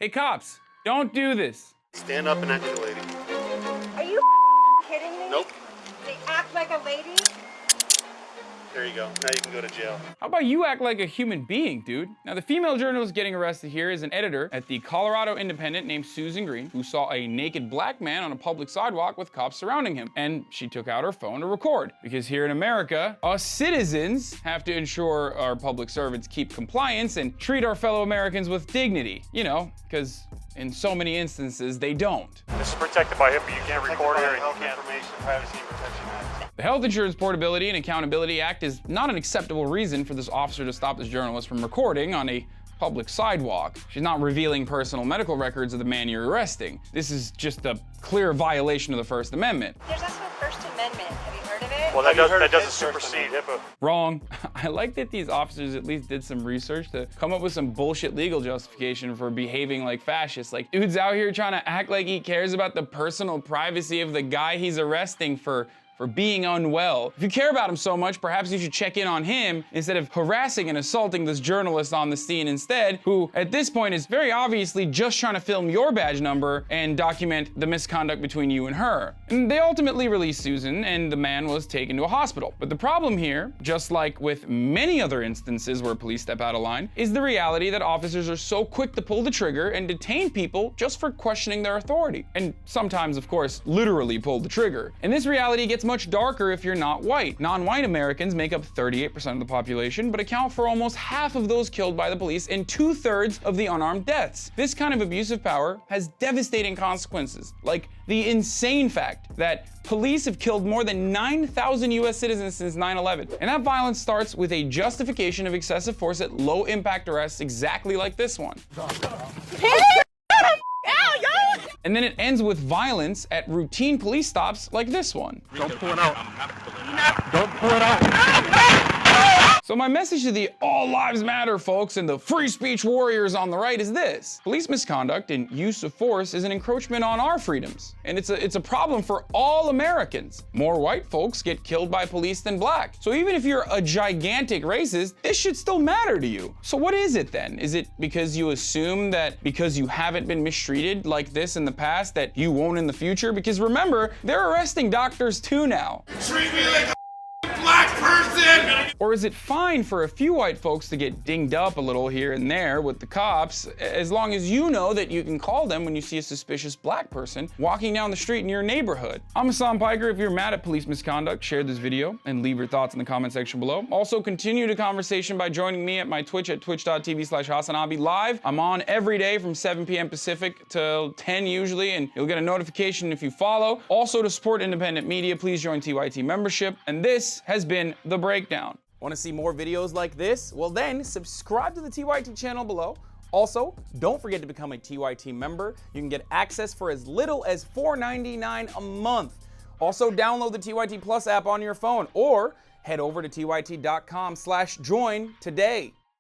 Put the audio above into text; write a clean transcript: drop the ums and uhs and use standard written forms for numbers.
Hey cops, don't do this. Stand up and act like a lady. Are you kidding me? Nope. They act like a lady? There you go. Now you can go to jail. How about you act like a human being, dude? Now, the female journalist getting arrested here is an editor at the Colorado Independent named Susan Green, who saw a naked black man on a public sidewalk with cops surrounding him. And she took out her phone to record. Because here in America, us citizens have to ensure our public servants keep compliance and treat our fellow Americans with dignity. You know, because in so many instances, they don't. This is protected by HIPAA. You can't record here and you Health can't. Information Privacy and Protection Act. The Health Insurance Portability and Accountability Act is not an acceptable reason for this officer to stop this journalist from recording on a public sidewalk. She's not revealing personal medical records of the man you're arresting. This is just a clear violation of the First Amendment. There's also a First Amendment. Have you heard of it? Well, that doesn't supersede HIPAA. Wrong. I like that these officers at least did some research to come up with some bullshit legal justification for behaving like fascists. Like, dude's out here trying to act like he cares about the personal privacy of the guy he's arresting for being unwell. If you care about him so much, perhaps you should check in on him instead of harassing and assaulting this journalist on the scene instead, who at this point is very obviously just trying to film your badge number and document the misconduct between you and her. And they ultimately released Susan, and the man was taken to a hospital. But the problem here, just like with many other instances where police step out of line, is the reality that officers are so quick to pull the trigger and detain people just for questioning their authority. And sometimes, of course, literally pull the trigger. And this reality gets much darker if you're not white. Non-white Americans make up 38% of the population, but account for almost half of those killed by the police and 2/3 of the unarmed deaths. This kind of abuse of power has devastating consequences, like the insane fact that police have killed more than 9,000 US citizens since 9/11. And that violence starts with a justification of excessive force at low impact arrests exactly like this one. And then it ends with violence at routine police stops like this one. Don't pull it out. Don't pull it out. So my message to the all lives matter folks and the free speech warriors on the right is this. Police misconduct and use of force is an encroachment on our freedoms. And it's a problem for all Americans. More white folks get killed by police than black. So even if you're a gigantic racist, this should still matter to you. So what is it then? Is it because you assume that because you haven't been mistreated like this in the past that you won't in the future? Because remember, they're arresting doctors too now. Treat me like a black person! Or is it fine for a few white folks to get dinged up a little here and there with the cops, as long as you know that you can call them when you see a suspicious black person walking down the street in your neighborhood? I'm Hasan Piker. If you're mad at police misconduct, share this video and leave your thoughts in the comment section below. Also, continue the conversation by joining me at my Twitch at twitch.tv/HasanAbi live. I'm on every day from 7 p.m. Pacific till 10 usually, and you'll get a notification if you follow. Also, to support independent media, please join TYT membership. And this has been The Breakdown. Want to see more videos like this? Well then, subscribe to the TYT channel below. Also, don't forget to become a TYT member. You can get access for as little as $4.99 a month. Also, download the TYT Plus app on your phone or head over to tyt.com/join today.